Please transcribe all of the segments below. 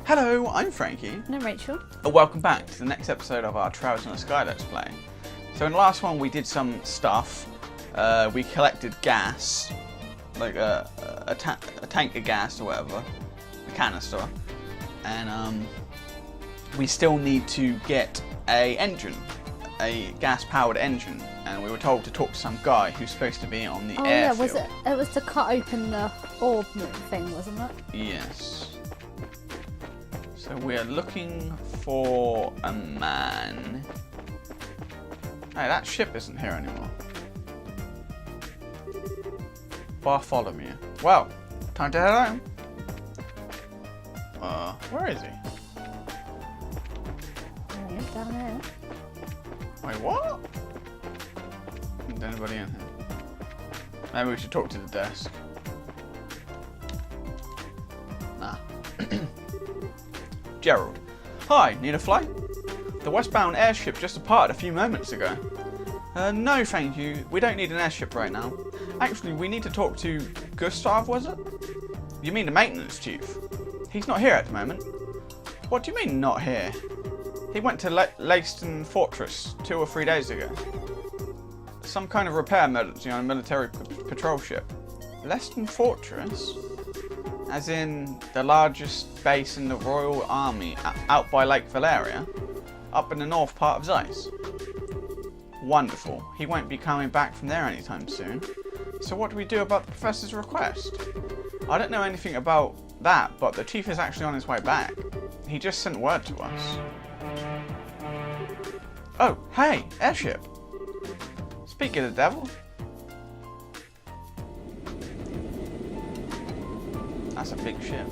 Hello, I'm Frankie. And I'm Rachel. And welcome back to the next episode of our Trials in the Sky Let's Play. So in the last one we did some stuff. We collected gas, like a tank of gas or whatever, a canister. And we still need to get a gas-powered engine. And we were told to talk to some guy who's supposed to be on the airfield. Yeah, it was to cut open the orb thing, wasn't it? Yes. So we're looking for a man. Hey, that ship isn't here anymore. Bartholomew. Well, time to head home. Where is he? Yeah, down there. Wait, what? Isn't anybody in here? Maybe we should talk to the desk. Nah. Gerald. Hi, need a flight? The westbound airship just departed a few moments ago. No thank you, we don't need an airship right now. Actually, we need to talk to Gustav, was it? You mean the maintenance chief? He's not here at the moment. What do you mean, not here? He went to Leiston Fortress 2 or 3 days ago. Some kind of repair emergency on a military patrol ship. Leiston Fortress? As in the largest base in the Royal Army out by Lake Valeria? Up in the north part of ZEISS? Wonderful. He won't be coming back from there anytime soon. So what do we do about the professor's request? I don't know anything about that, but the chief is actually on his way back. He just sent word to us. Oh, hey, airship. Speak of the devil. That's a big ship.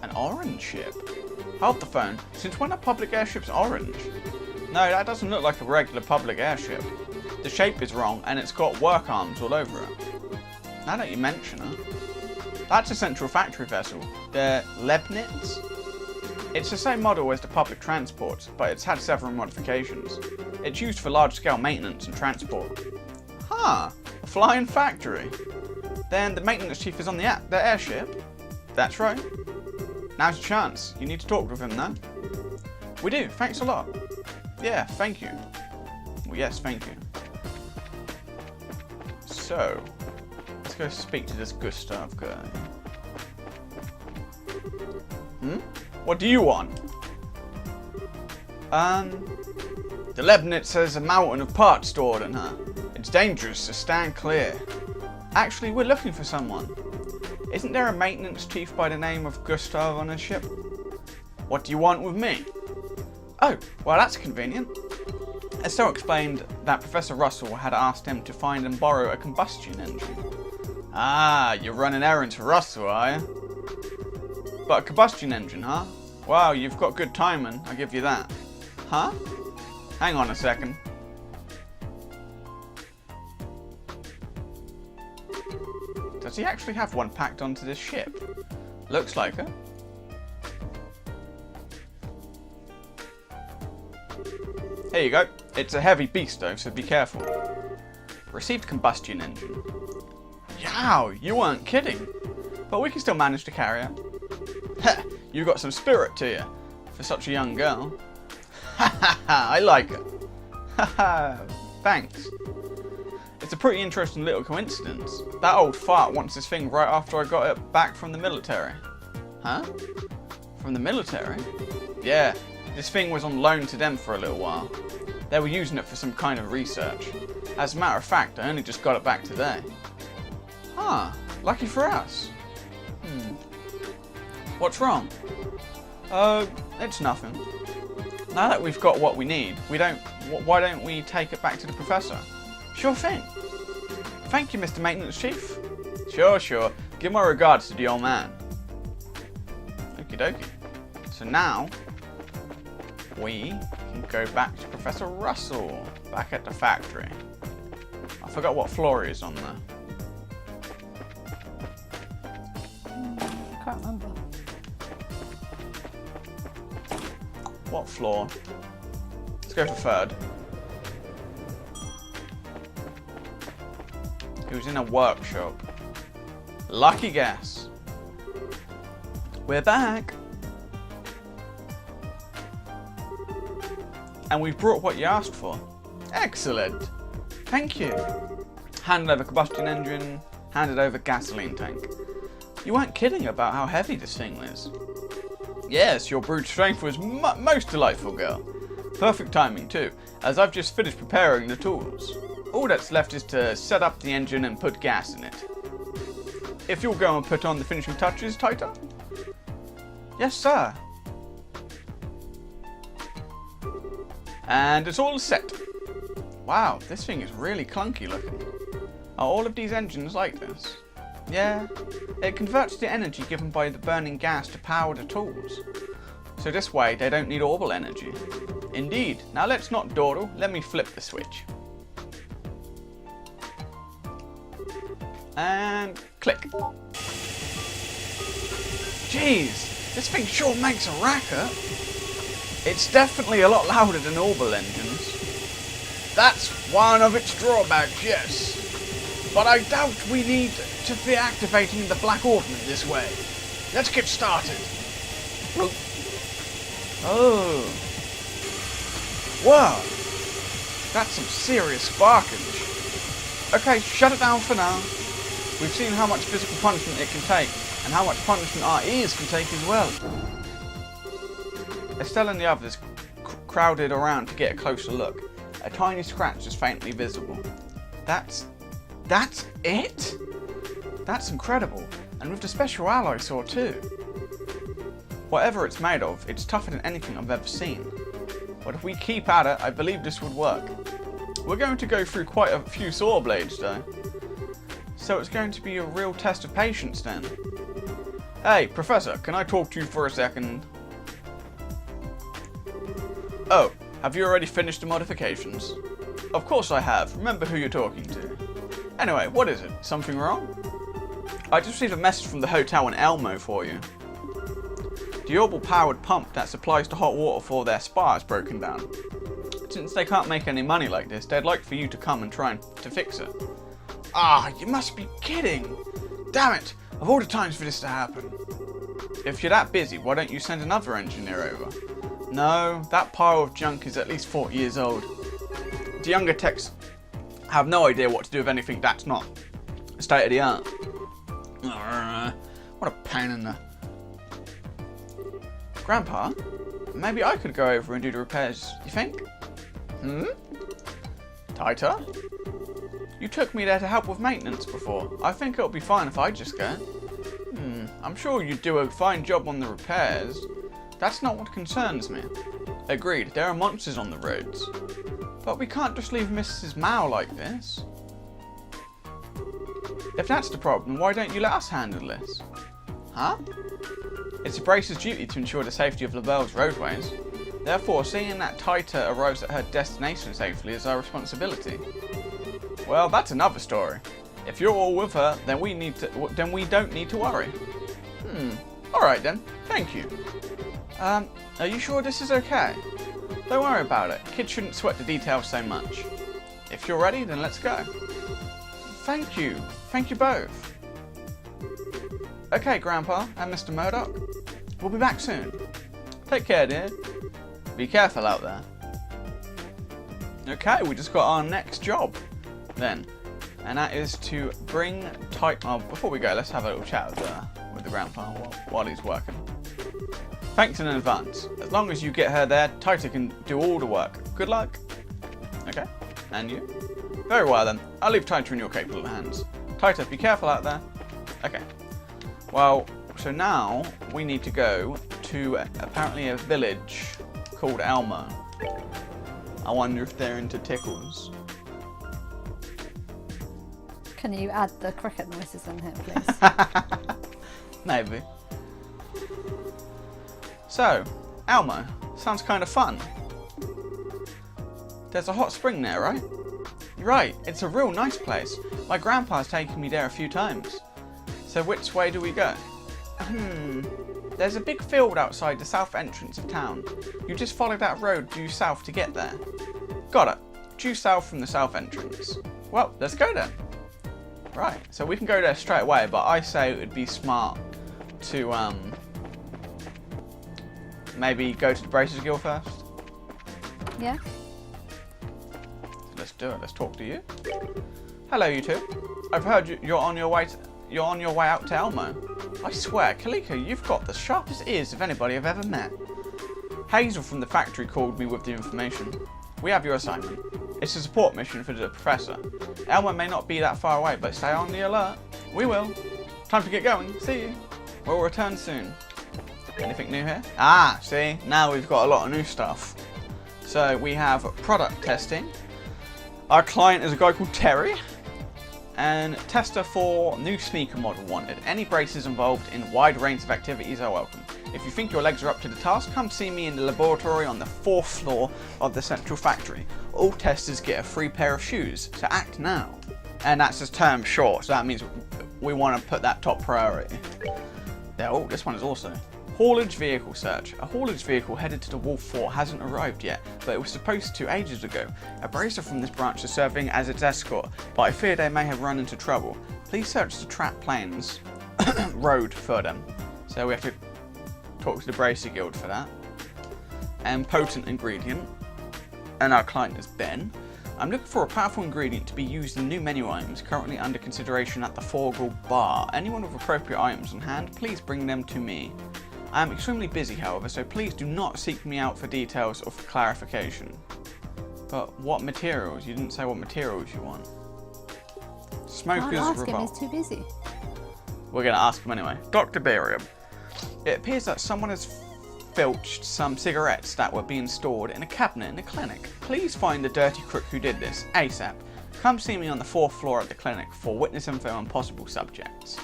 An orange ship? Hold the phone. Since when are public airships orange? No, that doesn't look like a regular public airship. The shape is wrong and it's got work arms all over it. Now that you mention it, that's a central factory vessel, the Leibniz. It's the same model as the public transport, but it's had several modifications. It's used for large-scale maintenance and transport. Huh, a flying factory. Then the maintenance chief is on the airship? That's right. Now's your chance. You need to talk with him now. We do, thanks a lot. Yeah, thank you. Well, yes, thank you. So, let's go speak to this Gustav guy. What do you want? The Leibniz has a mountain of parts stored in her. It's dangerous, so stand clear. Actually, we're looking for someone. Isn't there a maintenance chief by the name of Gustav on his ship? What do you want with me? Oh, well that's convenient. Estelle explained that Professor Russell had asked him to find and borrow a combustion engine. Ah, you're running errands for Russell, are you? But a combustion engine, huh? Wow, you've got good timing, I'll give you that. Huh? Hang on a second. Does he actually have one packed onto this ship? Looks like it. Here you go. It's a heavy beast though, so be careful. Received combustion engine. Yow, you weren't kidding. But we can still manage to carry it. Heh, you got some spirit to you, for such a young girl. Ha ha ha, I like it. Ha ha, thanks. It's a pretty interesting little coincidence. That old fart wants this thing right after I got it back from the military. Huh? From the military? Yeah, this thing was on loan to them for a little while. They were using it for some kind of research. As a matter of fact, I only just got it back today. Huh, lucky for us. What's wrong? It's nothing. Now that we've got what we need, why don't we take it back to the professor? Sure thing. Thank you, Mr. Maintenance Chief. Sure. Give my regards to the old man. Okie dokie. So now, we can go back to Professor Russell, back at the factory. I forgot what floor he is on there. can't remember. What floor? Let's go for third. He was in a workshop. Lucky guess. We're back. And we've brought what you asked for. Excellent. Thank you. Handed over combustion engine, handed over gasoline tank. You weren't kidding about how heavy this thing is. Yes, your brute strength was most delightful, girl. Perfect timing too, as I've just finished preparing the tools. All that's left is to set up the engine and put gas in it. If you'll go and put on the finishing touches, Titan? Yes, sir. And it's all set. Wow, this thing is really clunky looking. Are all of these engines like this? Yeah, it converts the energy given by the burning gas to power the tools. So this way they don't need orbital energy. Indeed. Now let's not dawdle, let me flip the switch. And click. Jeez, this thing sure makes a racket. It's definitely a lot louder than orbital engines. That's one of its drawbacks, yes. But I doubt we need to be activating the black ordnance this way. Let's get started. Oh. Wow. That's some serious sparkage. Okay, shut it down for now. We've seen how much physical punishment it can take, and how much punishment our ears can take as well. Estelle and the others crowded around to get a closer look. A tiny scratch is faintly visible. That's it? That's incredible, and with the special alloy saw too. Whatever it's made of, it's tougher than anything I've ever seen. But if we keep at it, I believe this would work. We're going to go through quite a few saw blades though. So it's going to be a real test of patience then. Hey, Professor, can I talk to you for a second? Oh, have you already finished the modifications? Of course I have. Remember who you're talking to. Anyway, what is it? Something wrong? I just received a message from the hotel in Elmo for you. The orbital-powered pump that supplies the hot water for their spa is broken down. Since they can't make any money like this, they'd like for you to come and try to fix it. Ah, you must be kidding! Damn it! Of all the times for this to happen. If you're that busy, why don't you send another engineer over? No, that pile of junk is at least 40 years old. The younger techs have no idea what to do with anything that's not state of the art. What a pain in the... Grandpa, maybe I could go over and do the repairs, you think? Tighter? You took me there to help with maintenance before. I think it'll be fine if I just go. I'm sure you'd do a fine job on the repairs. That's not what concerns me. Agreed, there are monsters on the roads. But we can't just leave Mrs. Mao like this. If that's the problem, why don't you let us handle this? Huh? It's the brace's duty to ensure the safety of LaBelle's roadways. Therefore, seeing that Taita arrives at her destination safely is our responsibility. Well, that's another story. If you're all with her, then we don't need to worry. Alright then, thank you. Are you sure this is okay? Don't worry about it. Kids shouldn't sweat the details so much. If you're ready, then let's go. Thank you. Thank you both. Okay, Grandpa and Mr. Murdoch. We'll be back soon. Take care, dear. Be careful out there. Okay, we just got our next job then. And that is to bring Titan... Oh, before we go, let's have a little chat with the Grandpa while he's working. Thanks in advance. As long as you get her there, Taita can do all the work. Good luck. Okay, and you? Very well then. I'll leave Taita in your capable hands. Taita, be careful out there. Okay. Well, so now we need to go to apparently a village called Elmo. I wonder if they're into tickles. Can you add the cricket noises in here, please? Maybe. So, Elmo, sounds kind of fun. There's a hot spring there, right? Right, it's a real nice place. My grandpa's taken me there a few times. So which way do we go? There's a big field outside the south entrance of town. You just follow that road due south to get there. Got it. Due south from the south entrance. Well, let's go then. Right, so we can go there straight away, but I say it would be smart to maybe go to the Bracers Guild first. Yeah. Let's do it. Let's talk to you. Hello, you two. I've heard you're on your way out to Elmo. I swear, Kaliko, you've got the sharpest ears of anybody I've ever met. Hazel from the factory called me with the information. We have your assignment. It's a support mission for the professor. Elmo may not be that far away, but stay on the alert. We will. Time to get going. See you. We'll return soon. Anything new here? Ah, see? Now we've got a lot of new stuff. So we have product testing. Our client is a guy called Terry. And tester for new sneaker model wanted. Any braces involved in wide range of activities are welcome. If you think your legs are up to the task, come see me in the laboratory on the 4th floor of the central factory. All testers get a free pair of shoes, so act now. And that's just term short, so that means we want to put that top priority. Yeah, oh, this one is also. Haulage vehicle search. A haulage vehicle headed to the Wolf 4 hasn't arrived yet, but it was supposed to ages ago. A bracer from this branch is serving as its escort, but I fear they may have run into trouble. Please search the Trap Plains road for them. So we have to talk to the Bracer Guild for that. And potent ingredient. And our client is Ben. I'm looking for a powerful ingredient to be used in new menu items currently under consideration at the Forgle Bar. Anyone with appropriate items on hand, please bring them to me. I am extremely busy, however, so please do not seek me out for details or for clarification. But what materials? You didn't say what materials you want. Smoker's Can't ask him, revolt. he's too busy. We're going to ask him anyway. Dr. Barium. It appears that someone has filched some cigarettes that were being stored in a cabinet in the clinic. Please find the dirty crook who did this, ASAP. Come see me on the 4th floor of the clinic for witness info on possible subjects.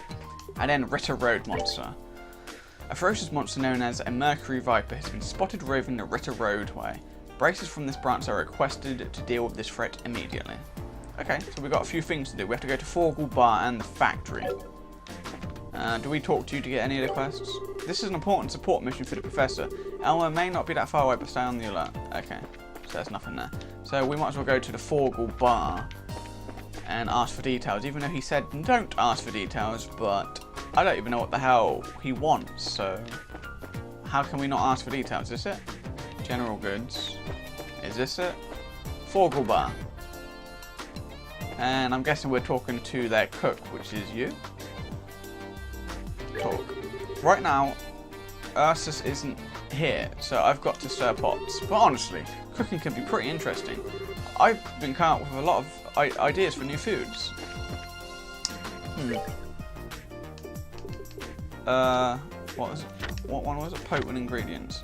And then Ritter Road Monster. A ferocious monster known as a Mercury Viper has been spotted roving the Ritter Roadway. Braces from this branch are requested to deal with this threat immediately. Okay, so we've got a few things to do. We have to go to Forgle Bar and the factory. Do we talk to you to get any of the quests? This is an important support mission for the professor. Elmo may not be that far away, but stay on the alert. Okay, so there's nothing there. So we might as well go to the Forgle Bar and ask for details, even though he said don't ask for details, but I don't even know what the hell he wants, so how can we not ask for details? Is this it? General goods. Is this it? Forgle Bar. And I'm guessing we're talking to their cook, which is you. Talk. Right now, Ursus isn't here, so I've got to stir pots. But honestly, cooking can be pretty interesting. I've been coming up with a lot of ideas for new foods. What was it? What one was it? Potent ingredients.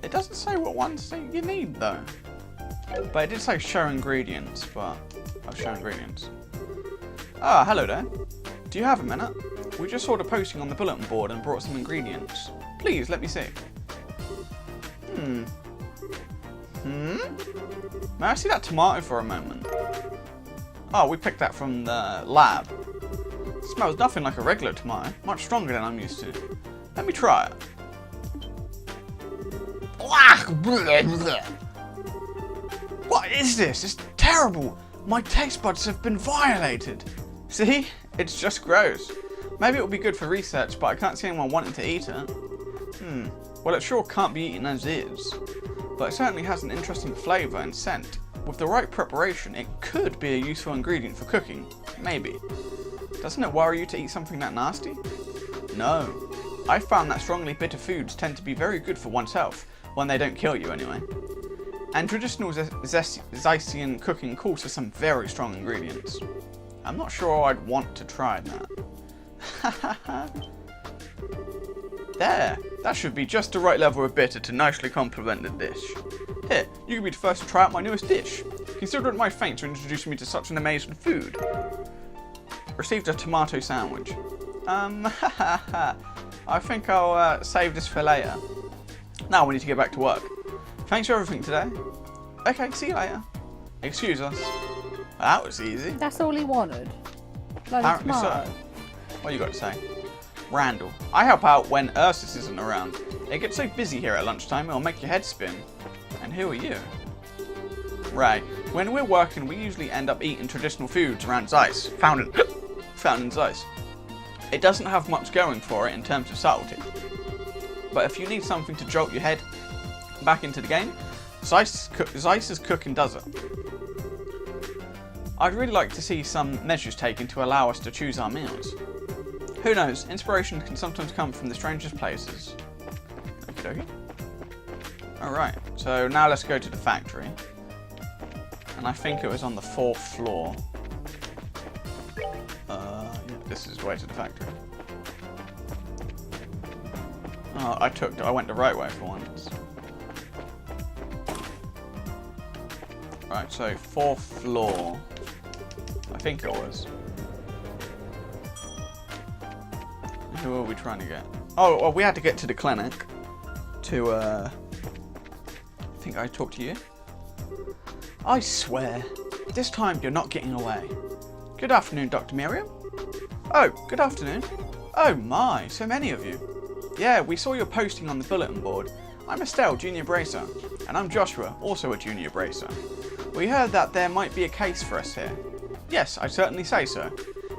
It doesn't say what ones you need though. But it did say show ingredients, but I'll show ingredients. Ah, hello there. Do you have a minute? We just saw the posting on the bulletin board and brought some ingredients. Please, let me see. May I see that tomato for a moment? Oh, we picked that from the lab. It smells nothing like a regular tomato. Much stronger than I'm used to. Let me try it. What is this? It's terrible. My taste buds have been violated. See? It's just gross. Maybe it will be good for research, but I can't see anyone wanting to eat it. Well, it sure can't be eaten as is. But it certainly has an interesting flavour and scent. With the right preparation, it could be a useful ingredient for cooking. Maybe. Doesn't it worry you to eat something that nasty? No. I found that strongly bitter foods tend to be very good for one's health, when they don't kill you anyway. And traditional ZEISSian cooking calls for some very strong ingredients. I'm not sure I'd want to try that. There, that should be just the right level of bitter to nicely complement the dish. Here, you can be the first to try out my newest dish. Consider it my fate to introduce me to such an amazing food. Received a tomato sandwich. I think I'll save this for later. Now we need to get back to work. Thanks for everything today. Okay, see you later. Excuse us. That was easy. That's all he wanted. Like Apparently a tomato. so. What you got to say? Randall. I help out when Ursus isn't around. It gets so busy here at lunchtime it'll make your head spin. And who are you? Ray. When we're working, we usually end up eating traditional foods around ZEISS, found in ZEISS. It doesn't have much going for it in terms of subtlety. But if you need something to jolt your head back into the game, ZEISS's cooking does it. I'd really like to see some measures taken to allow us to choose our meals. Who knows, inspiration can sometimes come from the strangest places. Okie dokie. Alright, so now let's go to the factory. And I think it was on the 4th floor. Yeah, this is the way to the factory. Oh, I went the right way for once. Right, so 4th floor. I think it was. Who are we trying to get? Oh, well, we had to get to the clinic to, I think I talked to you. I swear, this time you're not getting away. Good afternoon, Dr. Miriam. Oh, good afternoon. Oh my, so many of you. Yeah, we saw your posting on the bulletin board. I'm Estelle, Junior Bracer, and I'm Joshua, also a Junior Bracer. We heard that there might be a case for us here. Yes, I'd certainly say so.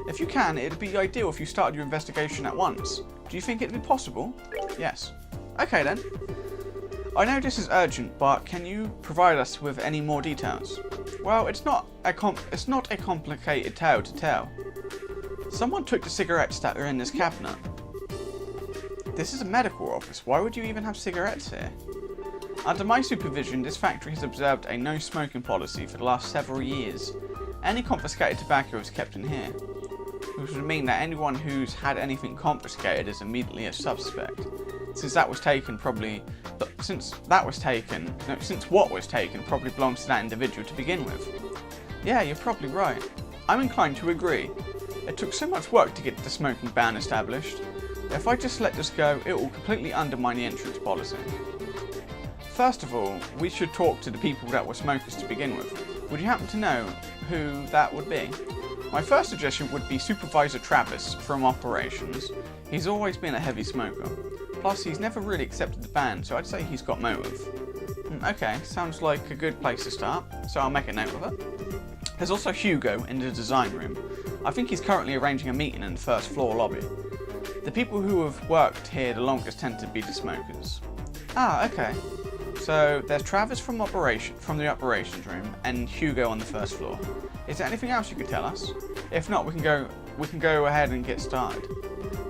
If you can, it'd be ideal if you started your investigation at once. Do you think it'd be possible? Yes. Okay then. I know this is urgent, but can you provide us with any more details? Well, it's not a complicated tale to tell. Someone took the cigarettes that are in this cabinet. This is a medical office. Why would you even have cigarettes here? Under my supervision, this factory has observed a no smoking policy for the last several years. Any confiscated tobacco is kept in here, which would mean that anyone who's had anything confiscated is immediately a suspect. Since what was taken probably belongs to that individual to begin with. Yeah, you're probably right. I'm inclined to agree. It took so much work to get the smoking ban established. If I just let this go, it will completely undermine the entrance policy. First of all, we should talk to the people that were smokers to begin with. Would you happen to know who that would be? My first suggestion would be Supervisor Travis from Operations. He's always been a heavy smoker. Plus, he's never really accepted the ban, so I'd say he's got motive. Okay, sounds like a good place to start, so I'll make a note of it. There's also Hugo in the design room. I think he's currently arranging a meeting in the 1st floor lobby. The people who have worked here the longest tend to be the smokers. Ah, okay. So there's Travis from the operations room and Hugo on the 1st floor. Is there anything else you could tell us? If not, we can go ahead and get started.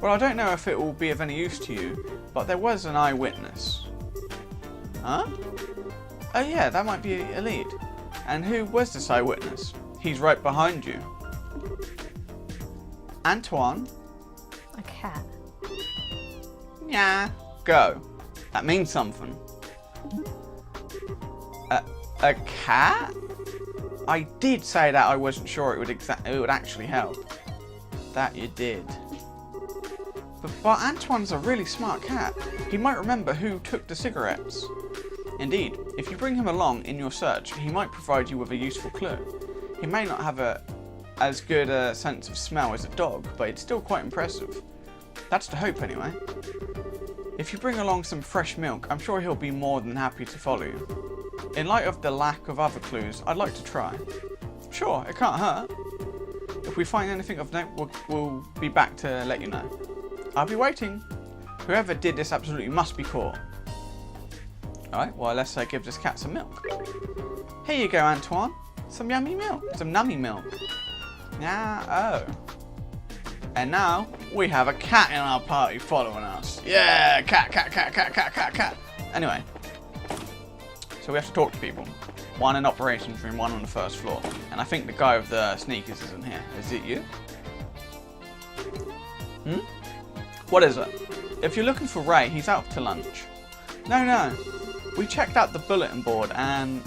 Well, I don't know if it will be of any use to you, but there was an eyewitness. Huh? Oh yeah, that might be a lead. And who was this eyewitness? He's right behind you. Antoine? A cat. Yeah. Go. That means something. A cat? I did say that I wasn't sure it would actually help. That you did. But Antoine's a really smart cat. He might remember who took the cigarettes. Indeed, if you bring him along in your search, he might provide you with a useful clue. He may not have as good a sense of smell as a dog, but it's still quite impressive. That's the hope anyway. If you bring along some fresh milk, I'm sure he'll be more than happy to follow you. In light of the lack of other clues, I'd like to try. Sure, it can't hurt. If we find anything of note, we'll be back to let you know. I'll be waiting. Whoever did this absolutely must be caught. Alright, well let's give this cat some milk. Here you go, Antoine. Some yummy milk. Some nummy milk. Yeah, oh. And now, we have a cat in our party following us. Yeah, cat. Anyway. So we have to talk to people. One in operations room, one on the 1st floor. And I think the guy with the sneakers is in here. Is it you? What is it? If you're looking for Ray, he's out to lunch. No. We checked out the bulletin board and...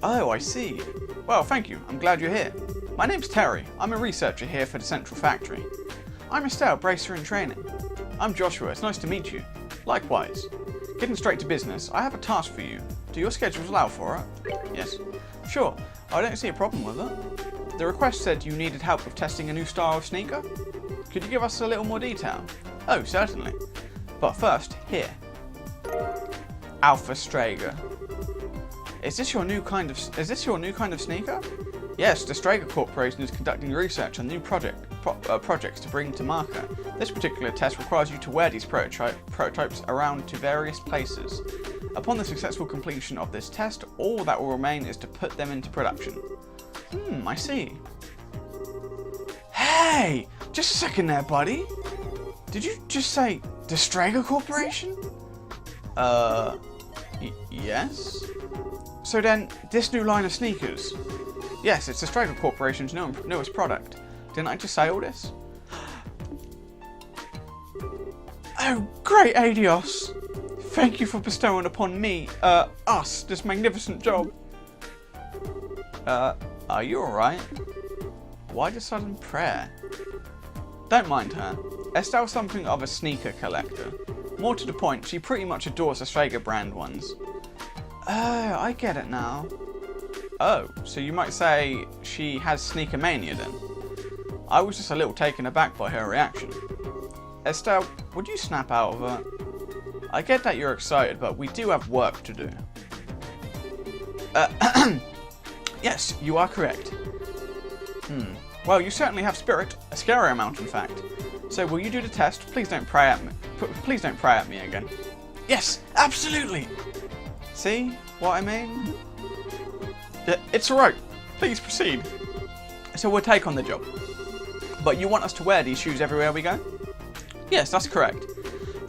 Oh, I see. Well, thank you. I'm glad you're here. My name's Terry. I'm a researcher here for the Central Factory. I'm Estelle, Bracer in training. I'm Joshua. It's nice to meet you. Likewise. Getting straight to business, I have a task for you. Do your schedules allow for it? Yes. Sure. I don't see a problem with it. The request said you needed help with testing a new style of sneaker? Could you give us a little more detail? Oh, certainly. But first, here. Alpha Strager. Is this your new kind of sneaker? Yes, the Strager Corporation is conducting research on new projects to bring to market. This particular test requires you to wear these prototypes around to various places. Upon the successful completion of this test, all that will remain is to put them into production. I see. Hey! Just a second there, buddy. Did you just say the Strager Corporation? Yes? So then, this new line of sneakers? Yes, it's the Strager Corporation's newest product. Didn't I just say all this? Oh, great Adios! Thank you for bestowing upon me, us, this magnificent job. Are you alright? Why the sudden prayer? Don't mind her. Estelle's something of a sneaker collector. More to the point, she pretty much adores the Strager brand ones. Oh, I get it now. Oh, so you might say she has sneaker mania then? I was just a little taken aback by her reaction. Estelle, would you snap out of it? I get that you're excited, but we do have work to do. Yes, you are correct. Well, you certainly have spirit, a scary amount in fact. So will you do the test? Please don't pray at me. Please don't pray at me again. Yes, absolutely. See what I mean? It's alright. Please proceed. So we'll take on the job. But you want us to wear these shoes everywhere we go? Yes, that's correct.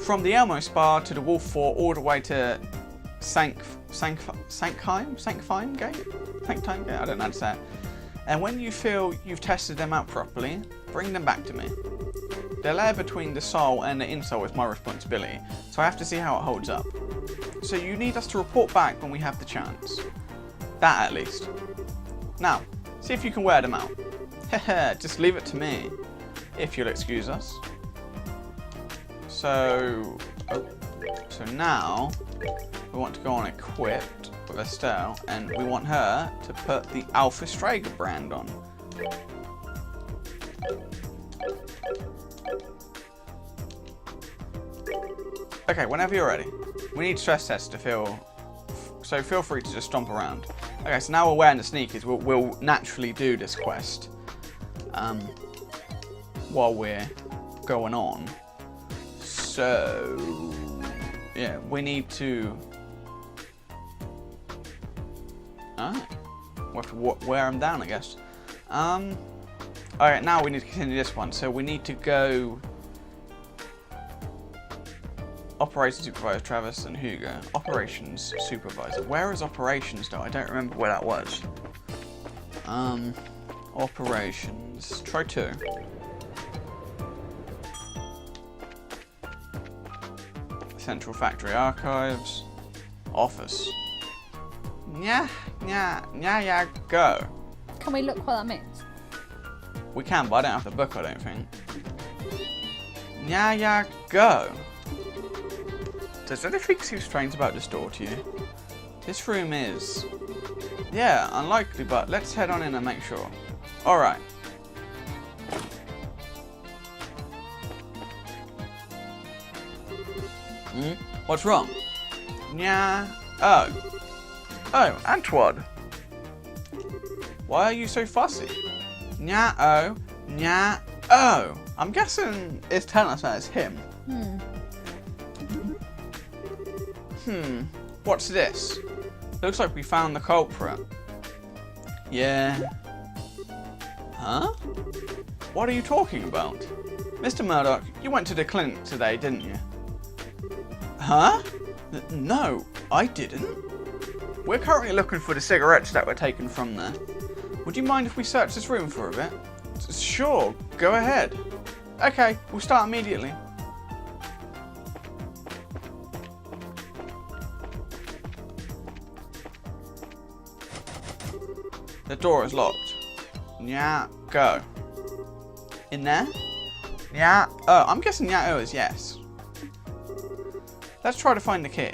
From the Elmo Spa to the Wolf Fort, all the way to Sankheim Gate? I don't know how to say it. And when you feel you've tested them out properly, bring them back to me. The layer between the sole and the insole is my responsibility, so I have to see how it holds up. So you need us to report back when we have the chance. That at least. Now, see if you can wear them out. Heh, just leave it to me, if you'll excuse us. So now, we want to go on equipped with Estelle, and we want her to put the Alpha Strager brand on. Okay, whenever you're ready. We need stress tests to so feel free to just stomp around. Okay, so now we're wearing the sneakers, we'll naturally do this quest while we're going on. So, yeah, we need to... we'll have to wear them down, I guess. Alright, now we need to continue this one. So we need to go... Operations Supervisor, Travis and Hugo. Operations Supervisor. Where is Operations though? I don't remember where that was. Operations. Try 2. Central Factory Archives. Office. Yeah, go. Can we look what that means? We can, but I don't have the book, I don't think. Yeah, go. Does anything seem strange about this door to you? This room is... Yeah, unlikely, but let's head on in and make sure. Alright. What's wrong? Yeah. Oh, Antwad. Why are you so fussy? Nya-oh. I'm guessing it's telling us that it's him. What's this? Looks like we found the culprit. Yeah. Huh? What are you talking about? Mr. Murdoch, you went to the clinic today, didn't you? Huh? No, I didn't. We're currently looking for the cigarettes that were taken from there. Would you mind if we search this room for a bit? Sure, go ahead. Okay, we'll start immediately. The door is locked. Yeah, go. In there? Yeah. Oh, I'm guessing yeah, is yes. Let's try to find the key.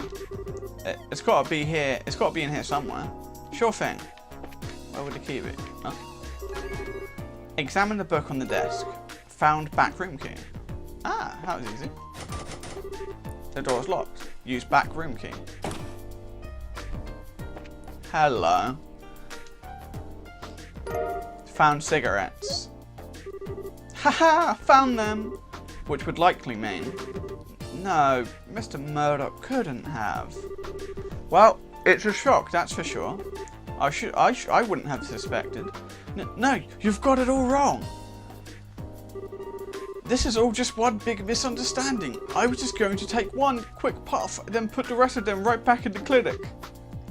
It's got to be here. It's got to be in here somewhere. Sure thing. Where would the key be? Huh? Examine the book on the desk. Found back room key. Ah, that was easy. The door's locked. Use back room key. Hello. Found cigarettes. Haha, found them! Which would likely mean... No, Mr. Murdoch couldn't have. Well, it's a shock, that's for sure. I wouldn't have suspected. No, you've got it all wrong. This is all just one big misunderstanding. I was just going to take one quick puff, then put the rest of them right back in the clinic.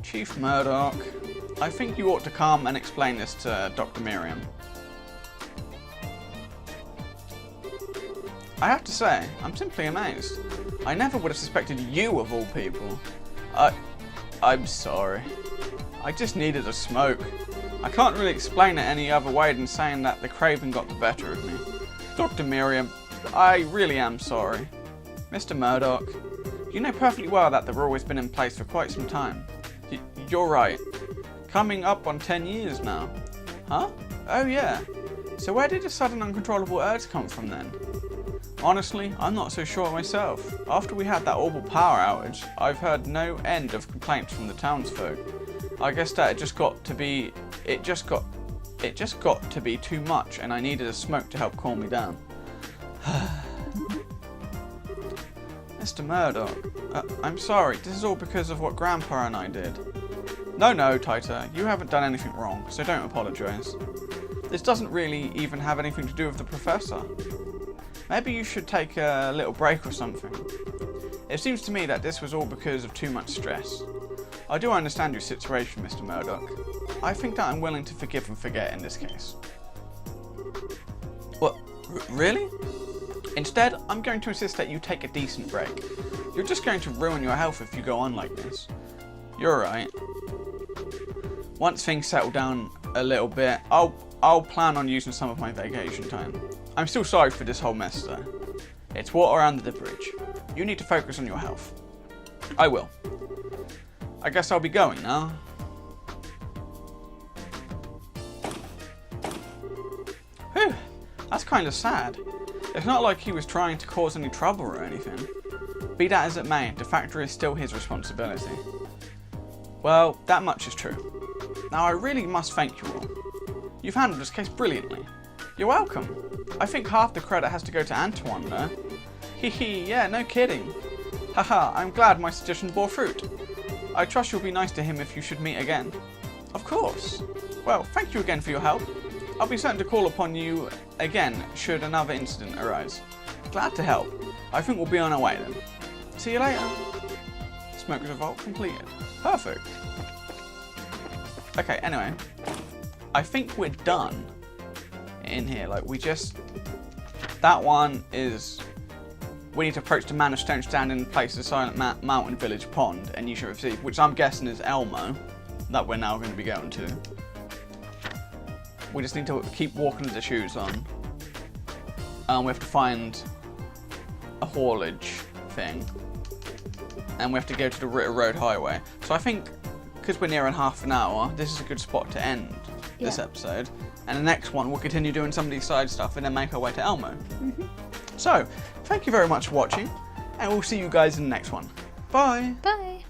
Chief Murdoch, I think you ought to come and explain this to Dr. Miriam. I have to say, I'm simply amazed. I never would have suspected you of all people. I'm sorry. I just needed a smoke. I can't really explain it any other way than saying that the craving got the better of me. Dr. Miriam, I really am sorry. Mr. Murdoch, you know perfectly well that the rule has been in place for quite some time. You're right. Coming up on 10 years now. Huh? Oh yeah. So where did the sudden uncontrollable urge come from then? Honestly, I'm not so sure myself. After we had that awful power outage, I've heard no end of complaints from the townsfolk. I guess that it just got to be too much, and I needed a smoke to help calm me down. Mr. Murdoch, I'm sorry, this is all because of what Grandpa and I did. No, Tita, you haven't done anything wrong, so don't apologise. This doesn't really even have anything to do with the Professor. Maybe you should take a little break or something. It seems to me that this was all because of too much stress. I do understand your situation, Mr. Murdoch. I think that I'm willing to forgive and forget in this case. What? Really? Instead, I'm going to insist that you take a decent break. You're just going to ruin your health if you go on like this. You're right. Once things settle down a little bit, I'll plan on using some of my vacation time. I'm still sorry for this whole mess though. It's water under the bridge. You need to focus on your health. I will. I guess I'll be going now. Whew, that's kind of sad. It's not like he was trying to cause any trouble or anything. Be that as it may, the factory is still his responsibility. Well, that much is true. Now I really must thank you all. You've handled this case brilliantly. You're welcome. I think half the credit has to go to Antoine though. Hehe, yeah, no kidding. Haha, I'm glad my suggestion bore fruit. I trust you'll be nice to him if you should meet again. Of course. Well, thank you again for your help. I'll be certain to call upon you again should another incident arise. Glad to help. I think we'll be on our way then. See you later. Smoke revolt completed. Perfect. Okay, anyway. I think we're done in here. Like, that one is... We need to approach the Man of Stone standing in place of the Silent Mountain Village Pond, and you should receive, which I'm guessing is Elmo, that we're now going to be going to. We just need to keep walking with the shoes on. We have to find a haulage thing. And we have to go to the Ritter Road Highway. So I think, because we're near in half an hour, this is a good spot to end this episode. And the next one, we'll continue doing some of these side stuff and then make our way to Elmo. Mm-hmm. So, thank you very much for watching, and we'll see you guys in the next one. Bye! Bye!